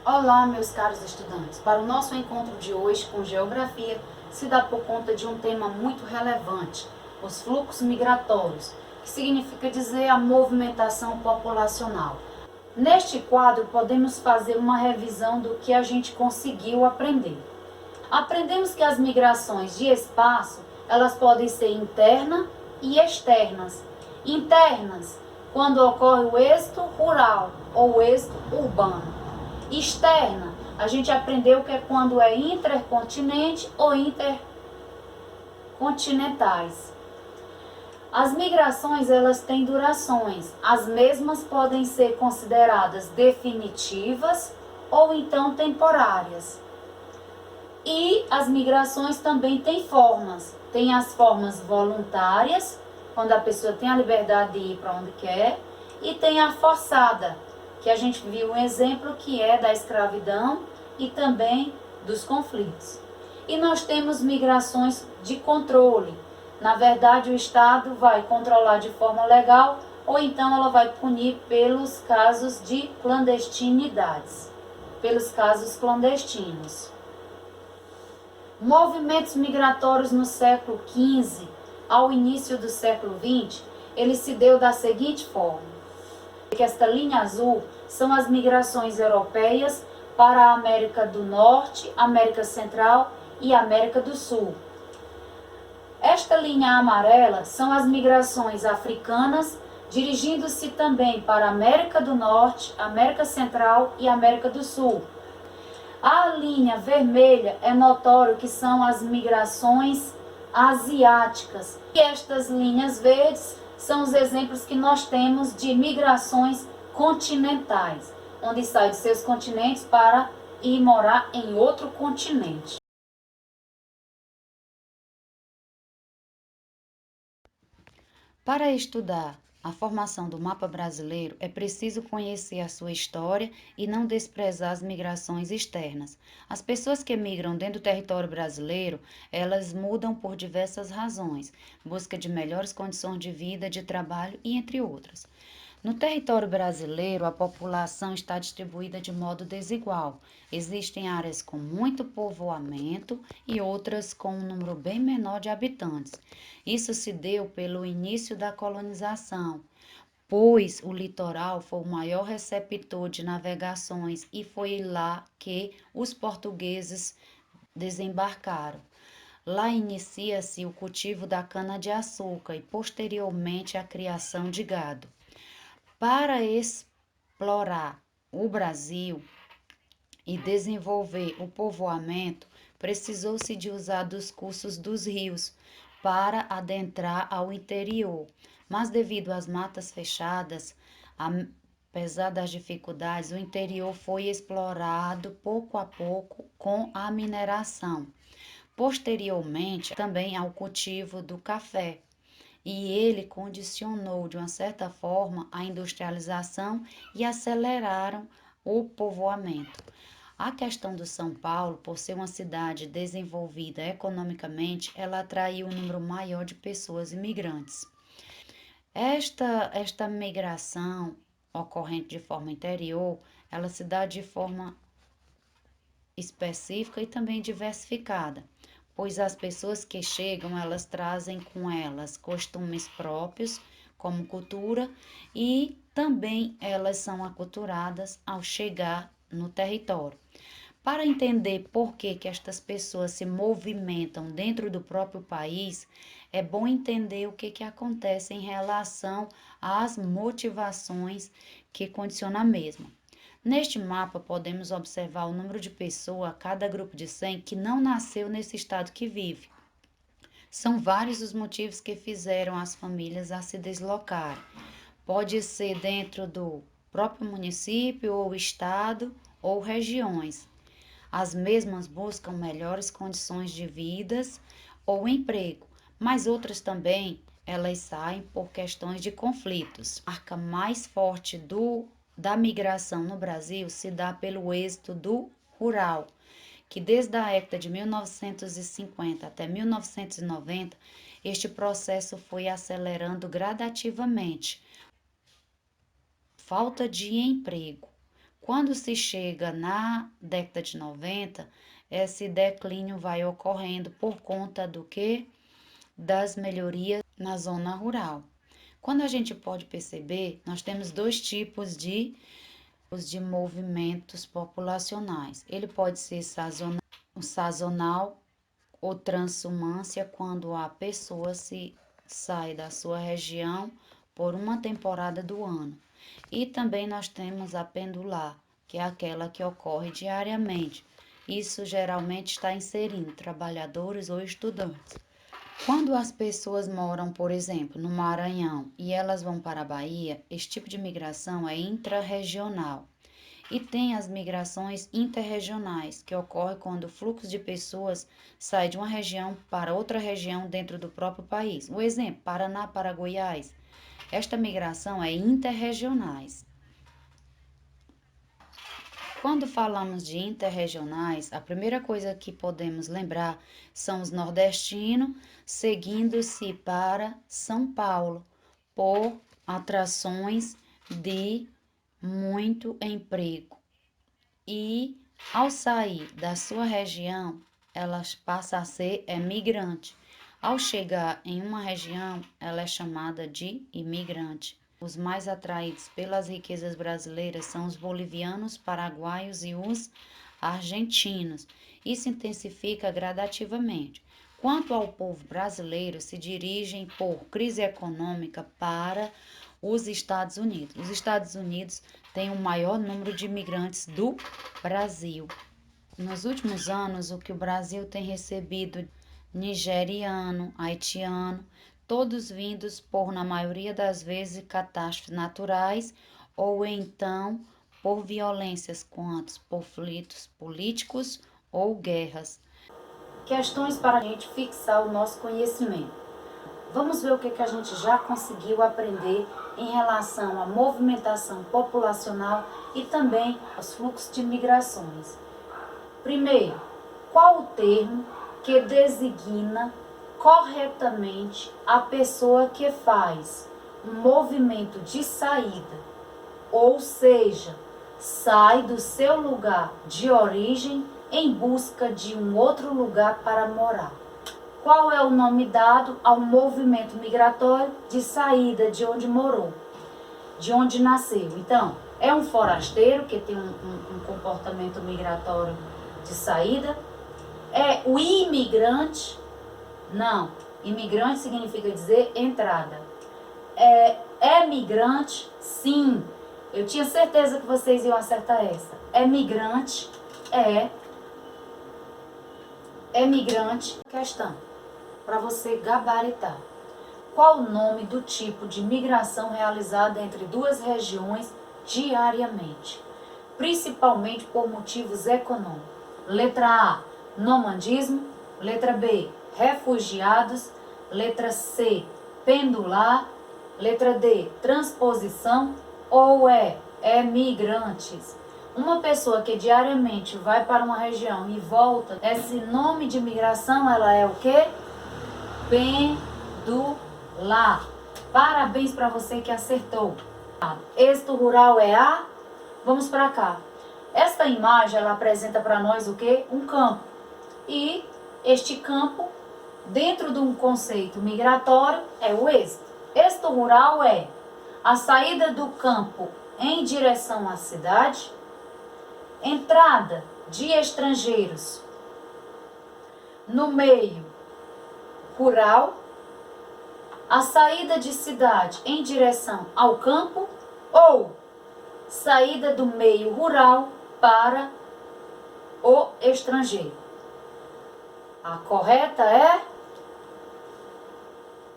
Olá, meus caros estudantes. Para o nosso encontro de hoje com Geografia, se dá por conta de um tema muito relevante, os fluxos migratórios, que significa dizer a movimentação populacional. Neste quadro, podemos fazer uma revisão do que a gente conseguiu aprender. Aprendemos que as migrações de espaço, elas podem ser internas e externas. Internas, quando ocorre o êxito rural ou o êxito urbano. Externa, a gente aprendeu que é quando é intercontinente ou intercontinentais. As migrações, elas têm durações. As mesmas podem ser consideradas definitivas ou então temporárias. E as migrações também têm formas. Tem as formas voluntárias, quando a pessoa tem a liberdade de ir para onde quer, e tem a forçada, que a gente viu um exemplo que é da escravidão e também dos conflitos. E nós temos migrações de controle. Na verdade, o Estado vai controlar de forma legal ou então ela vai punir pelos casos de clandestinidades, pelos casos clandestinos. Movimentos migratórios no século XV ao início do século XX, ele se deu da seguinte forma. Que esta linha azul são as migrações europeias para a América do Norte, América Central e América do Sul. Esta linha amarela são as migrações africanas, dirigindo-se também para a América do Norte, América Central e América do Sul. A linha vermelha é notório que são as migrações asiáticas. E estas linhas verdes são os exemplos que nós temos de migrações continentais, onde sai de seus continentes para ir morar em outro continente. Para estudar a formação do mapa brasileiro, é preciso conhecer a sua história e não desprezar as migrações externas. As pessoas que migram dentro do território brasileiro, elas mudam por diversas razões, busca de melhores condições de vida, de trabalho e entre outras. No território brasileiro, a população está distribuída de modo desigual. Existem áreas com muito povoamento e outras com um número bem menor de habitantes. Isso se deu pelo início da colonização, pois o litoral foi o maior receptor de navegações e foi lá que os portugueses desembarcaram. Lá inicia-se o cultivo da cana-de-açúcar e posteriormente a criação de gado. Para explorar o Brasil e desenvolver o povoamento, precisou-se de usar dos cursos dos rios para adentrar ao interior. Mas devido às matas fechadas, apesar das dificuldades, o interior foi explorado pouco a pouco com a mineração. Posteriormente, também ao cultivo do café. E ele condicionou, de uma certa forma, a industrialização e aceleraram o povoamento. A questão do São Paulo, por ser uma cidade desenvolvida economicamente, ela atraiu um número maior de pessoas imigrantes. Esta migração ocorrente de forma interior, ela se dá de forma específica e também diversificada, pois as pessoas que chegam, elas trazem com elas costumes próprios, como cultura, e também elas são aculturadas ao chegar no território. Para entender por que estas pessoas se movimentam dentro do próprio país, é bom entender o que acontece em relação às motivações que condicionam a mesma. Neste mapa, podemos observar o número de pessoas a cada grupo de 100 que não nasceu nesse estado que vive. São vários os motivos que fizeram as famílias a se deslocarem. Pode ser dentro do próprio município, ou estado, ou regiões. As mesmas buscam melhores condições de vidas ou emprego, mas outras também, elas saem por questões de conflitos. A marca mais forte da migração no Brasil se dá pelo êxito do rural, que desde a década de 1950 até 1990, este processo foi acelerando gradativamente. Falta de emprego, Quando se chega na década de 90, esse declínio vai ocorrendo por conta do quê? Das melhorias na zona rural. Quando a gente pode perceber, nós temos dois tipos de movimentos populacionais. Ele pode ser sazonal ou transumância, quando a pessoa se sai da sua região por uma temporada do ano. E também nós temos a pendular, que é aquela que ocorre diariamente. Isso geralmente está inserindo trabalhadores ou estudantes. Quando as pessoas moram, por exemplo, no Maranhão e elas vão para a Bahia, esse tipo de migração é intrarregional. E tem as migrações interregionais, que ocorrem quando o fluxo de pessoas sai de uma região para outra região dentro do próprio país. O exemplo, Paraná para Goiás. Esta migração é interregionais. Quando falamos de interregionais, a primeira coisa que podemos lembrar são os nordestinos, seguindo-se para São Paulo, por atrações de muito emprego. E ao sair da sua região, elas passam a ser imigrante. Ao chegar em uma região, ela é chamada de imigrante. Os mais atraídos pelas riquezas brasileiras são os bolivianos, paraguaios e os argentinos. Isso intensifica gradativamente. Quanto ao povo brasileiro, se dirigem por crise econômica para os Estados Unidos. Os Estados Unidos têm o maior número de imigrantes do Brasil. Nos últimos anos, o que o Brasil tem recebido nigeriano, haitiano, todos vindos por, na maioria das vezes, catástrofes naturais ou então por violências, quanto conflitos políticos ou guerras. Questões para a gente fixar o nosso conhecimento. Vamos ver o que a gente já conseguiu aprender em relação à movimentação populacional e também aos fluxos de migrações. Primeiro, qual o termo que designa corretamente a pessoa que faz um movimento de saída, ou seja, sai do seu lugar de origem em busca de um outro lugar para morar? Qual é o nome dado ao movimento migratório de saída de onde morou, de onde nasceu? Então, é um forasteiro que tem um comportamento migratório de saída? É o imigrante? Não. Imigrante significa dizer entrada. É migrante? Sim. Eu tinha certeza que vocês iam acertar essa. É migrante? É migrante. Questão para você gabaritar. Qual o nome do tipo de migração realizada entre duas regiões diariamente, principalmente por motivos econômicos? Letra A, nomadismo. Letra B, refugiados. Letra C, pendular. Letra D, transposição. Ou migrantes? Uma pessoa que diariamente vai para uma região e volta, esse nome de migração, ela é o quê? Pendular. Parabéns para você que acertou. Êxito rural é A. Vamos para cá. Esta imagem, ela apresenta para nós o quê? Um campo. E este campo, dentro de um conceito migratório, é o êxito. Êxito rural é a saída do campo em direção à cidade, entrada de estrangeiros no meio rural, a saída de cidade em direção ao campo ou saída do meio rural para o estrangeiro. A correta é: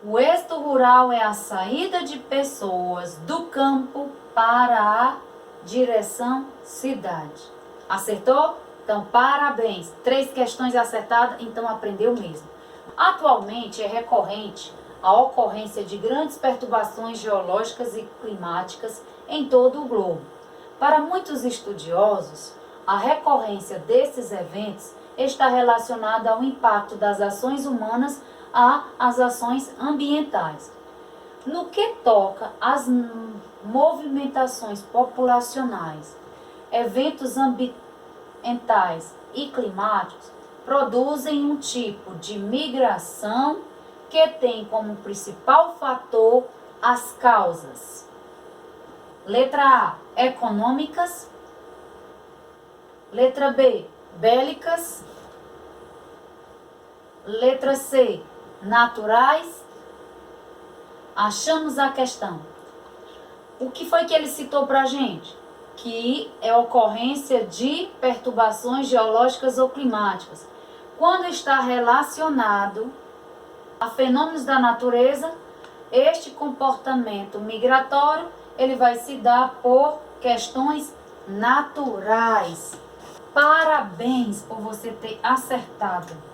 o êxito rural é a saída de pessoas do campo para a direção cidade. Acertou? Então, parabéns. 3 questões acertadas, então aprendeu mesmo. Atualmente é recorrente a ocorrência de grandes perturbações geológicas e climáticas em todo o globo. Para muitos estudiosos, a recorrência desses eventos está relacionada ao impacto das ações humanas às ações ambientais. No que toca às movimentações populacionais, eventos ambientais e climáticos produzem um tipo de migração que tem como principal fator as causas. Letra A, econômicas. Letra B, bélicas. Letra C, naturais. Achamos a questão. O que foi que ele citou para a gente? Que é ocorrência de perturbações geológicas ou climáticas. Quando está relacionado a fenômenos da natureza, este comportamento migratório, ele vai se dar por questões naturais. Parabéns por você ter acertado.